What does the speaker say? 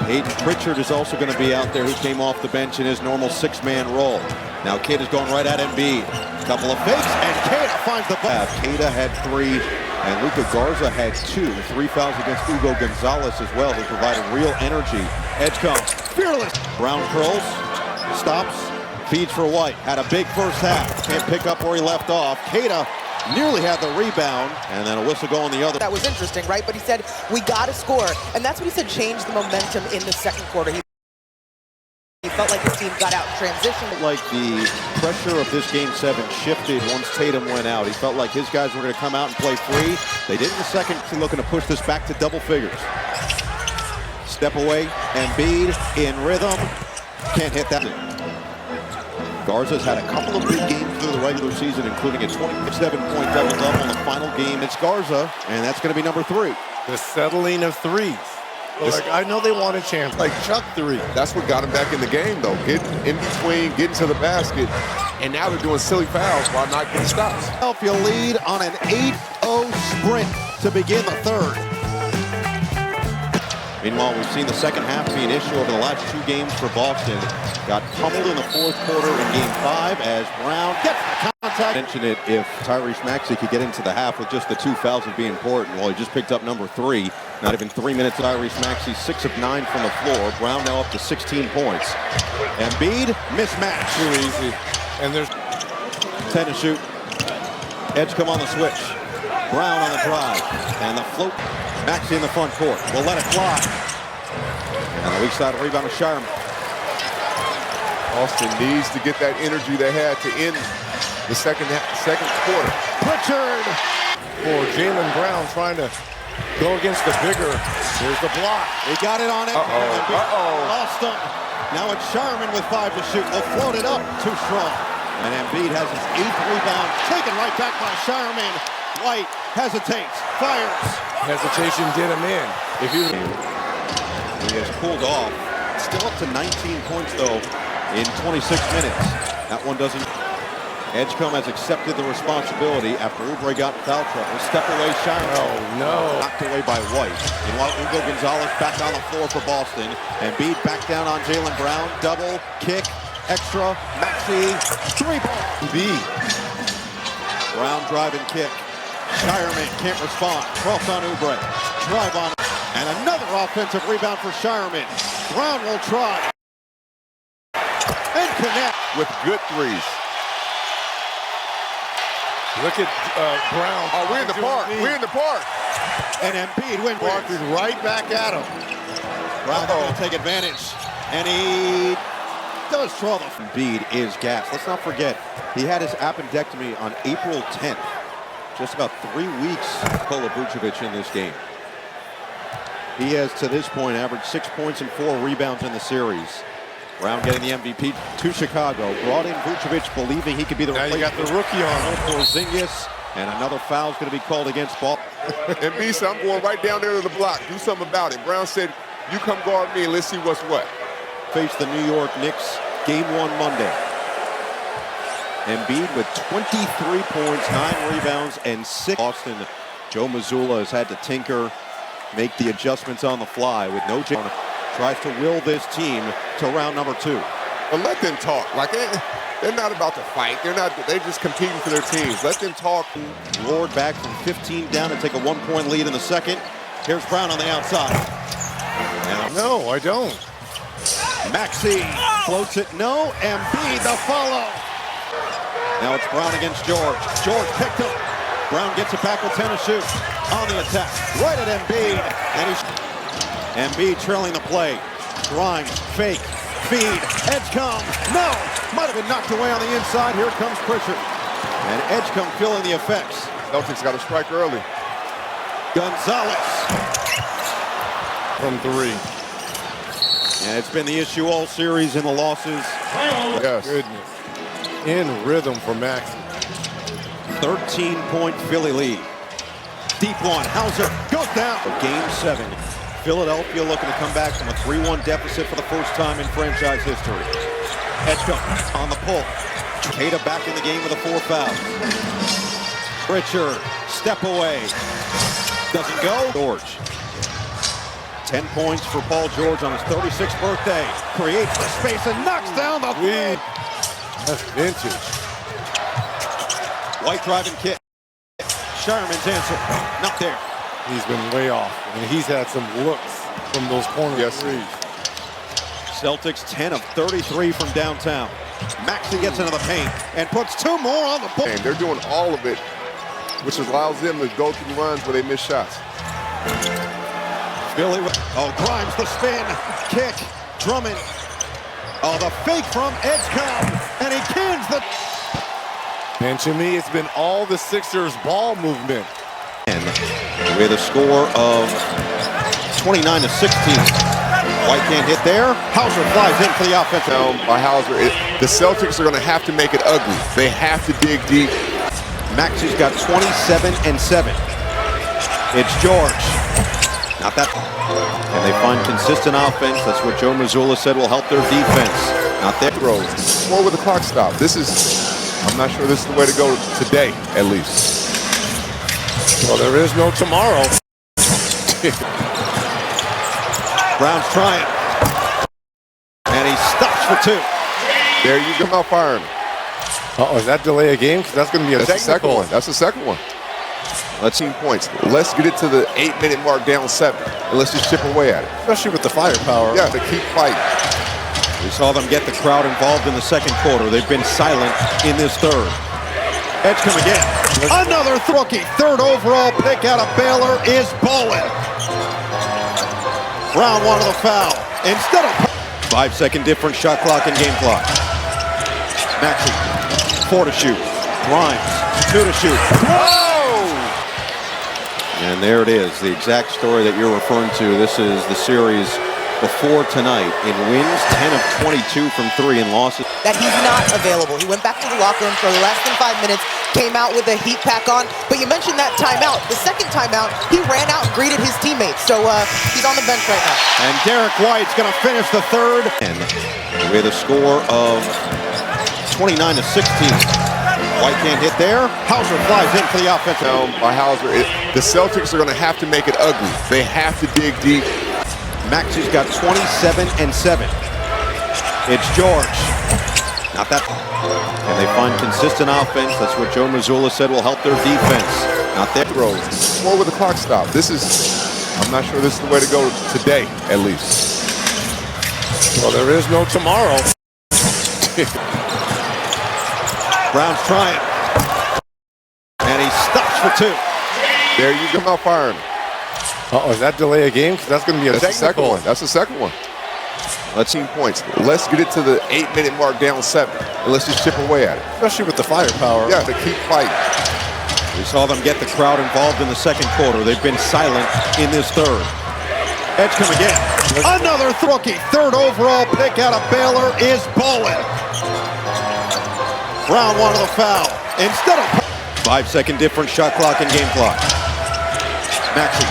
Aiden Pritchard is also going to be out there, who came off the bench in his normal six-man role. Now Keita's going right at Embiid. Couple of fakes, and Keita finds the ball. Keita had 3, and Luka Garza had 2. 3 fouls against Hugo Gonzalez as well, who provided real energy. Edge comes, fearless. Brown curls, stops, feeds for White. Had a big first half. Can't pick up where he left off. Keita nearly had the rebound, and then a whistle going the other. That was interesting, right? But he said, we got to score. And that's what he said changed the momentum in the second quarter. He felt like his team got out in transition. Like the pressure of this Game 7 shifted once Tatum went out. He felt like his guys were going to come out and play free. They did in the second, looking to push this back to double figures. Step away, Embiid in rhythm. Can't hit that. Garza's had a couple of big games through the regular season, including a 27-point double-double in the final game. It's Garza, and that's going to be number 3. The settling of threes. Like, I know they want a champ, like Chuck 3. That's what got him back in the game, though. Getting in between, getting to the basket, and now they're doing silly fouls while not getting stops. Philadelphia lead on an 8-0 sprint to begin the third. Meanwhile, we've seen the second half be an issue over the last 2 games for Boston. Got pummeled in the fourth quarter in Game 5 as Brown gets the contact. Mentioned it, if Tyrese Maxey could get into the half with just the 2 fouls would be important. Well, he just picked up number 3. Not even 3 minutes. Tyrese Maxey 6 of 9 from the floor. Brown now up to 16 points. Embiid, mismatch. Too easy. And there's 10 to shoot. Edge come on the switch. Brown on the drive. And the float. Maxey in the front court. Will let it fly. And the weak side rebound to Sharman. Boston needs to get that energy they had to end the second quarter. Pritchard! for Jaylen Brown trying to go against the bigger. Here's the block. He got it on it. Lost him. Now it's Sharman with 5 to shoot. Will float it up. Too strong. And Embiid has his 8th rebound. Taken right back by Sharman. White hesitates. Fires. Hesitation did him in. If you... He has pulled off. Still up to 19 points, though, in 26 minutes. That one doesn't... Edgecombe has accepted the responsibility after Oubre got in foul trouble. Step away, Sharman. Oh, no. Knocked away by White. Meanwhile, Hugo Gonzalez back on the floor for Boston. Embiid back down on Jaylen Brown. Double, kick, extra, Maxey, 3-ball. Brown drive and kick. Sharman can't respond. Cross on Oubre. Drive on. And another offensive rebound for Sharman. Brown will try. And connect. With good threes. Look at Brown. Oh, we're in the park. We're in the park. And Embiid wins. Barkley right back at him. Brown going to take advantage. And he does draw the... Embiid is gassed. Let's not forget, he had his appendectomy on April 10th. Just about 3 weeks, Nikola Vucevic in this game. He has, to this point, averaged 6 points and 4 rebounds in the series. Brown getting the MVP to Chicago. Brought in Vucevic believing he could be the replacement. Now you got the rookie on Porzingis, and another foul is going to be called against Ball. Embiid said, I'm going right down there to the block. Do something about it. Brown said, you come guard me and let's see what's what. Face the New York Knicks, Game 1 Monday. Embiid with 23 points, 9 rebounds, and 6. Boston, Joe Mazzulla has had to tinker, make the adjustments on the fly with no... Tries to will this team to round number 2. But let them talk. Like, they're not about to fight. They're just competing for their teams. Let them talk. Roared back from 15 down to take a 1-point lead in the second. Here's Brown on the outside. No, I don't. Maxey floats it. No. Embiid the follow. Now it's Brown against George. George picked up. Brown gets it back with 10 to shoot. On the attack. Right at Embiid. And he's... Embiid trailing the play. Grimes, fake, feed, Edgecombe. No! Might have been knocked away on the inside. Here comes Pritchard. And Edgecombe feeling the effects. Celtics got to strike early. Gonzalez. From 3. And it's been the issue all series in the losses. Yes. Goodness. In rhythm for Max. 13-point Philly lead. Deep one. Hauser goes down. Game 7. Philadelphia looking to come back from a 3-1 deficit for the first time in franchise history. Edgecombe on the pull. Keita back in the game with a 4 fouls. Pritchard, step away. Doesn't go. George. 10 points for Paul George on his 36th birthday. Creates the space and knocks down the lead. That's vintage. White driving kick. Sherman's answer. Not there. He's been way off, and he's had some looks from those corner threes. Celtics 10 of 33 from downtown. Maxey gets into the paint and puts two more on the board. And they're doing all of it, which allows them to go through runs where they miss shots. Billy, Grimes the spin, kick, Drummond. Oh, the fake from Edgecombe, and he cans the... And to me, it's been all the Sixers ball movement. And with a score of 29-16. White can't hit there. Hauser flies in for the offense. Now, by Hauser, the Celtics are going to have to make it ugly. They have to dig deep. Maxey's got 27 and 7. It's George. Not that. And they find consistent offense. That's what Joe Mazzulla said will help their defense. Not their throws. More with the clock stop. This is, I'm not sure this is the way to go today, at least. Well, there is no tomorrow. Brown's trying. And he stops for two. There you go, firing. Uh-oh, is that delay a game? Because that's going to be a That's the second technical. one. That's the second one. Let's see points. Let's get it to the 8-minute mark down 7. And let's just chip away at it. Especially with the firepower. Yeah, to keep fighting. We saw them get the crowd involved in the second quarter. They've been silent in this third. Edgecombe again. Another rookie. Third overall pick out of Baylor is bowling. Brown wanted the foul. Instead of 5-second difference, shot clock and game clock. Maxey, 4 to shoot. Grimes, 2 to shoot. Whoa! And there it is, the exact story that you're referring to. This is the series before tonight in wins, 10 of 22 from 3 and losses. That he's not available. He went back to the locker room for less than 5 minutes, came out with a heat pack on. But you mentioned that timeout. The second timeout, he ran out and greeted his teammates. So he's on the bench right now. And Derek White's going to finish the third. And with a score of 29-16. White can't hit there. Hauser flies in for the offense. Now, by Hauser, the Celtics are going to have to make it ugly. They have to dig deep. Maxey's got 27 and 7. It's George. Not that. And they find consistent offense. That's what Joe Mazzulla said will help their defense. Not their throws. More with the clock stop. This is, I'm not sure this is the way to go today, at least. Well, there is no tomorrow. Brown's trying. And he stops for 2. There you go, firing. Uh-oh, is that delay a game? Because that's going to be a That's the second technical. one. That's the second one. Let's see points. Let's get it to the 8-minute mark down 7. And let's just chip away at it. Especially with the firepower. Yeah, to keep fighting. We saw them get the crowd involved in the second quarter. They've been silent in this third. Edgecombe again. Another rookie. Third overall pick out of Baylor is bowling. Brown wanted the foul. Instead of 5-second difference, shot clock and game clock. Maxey.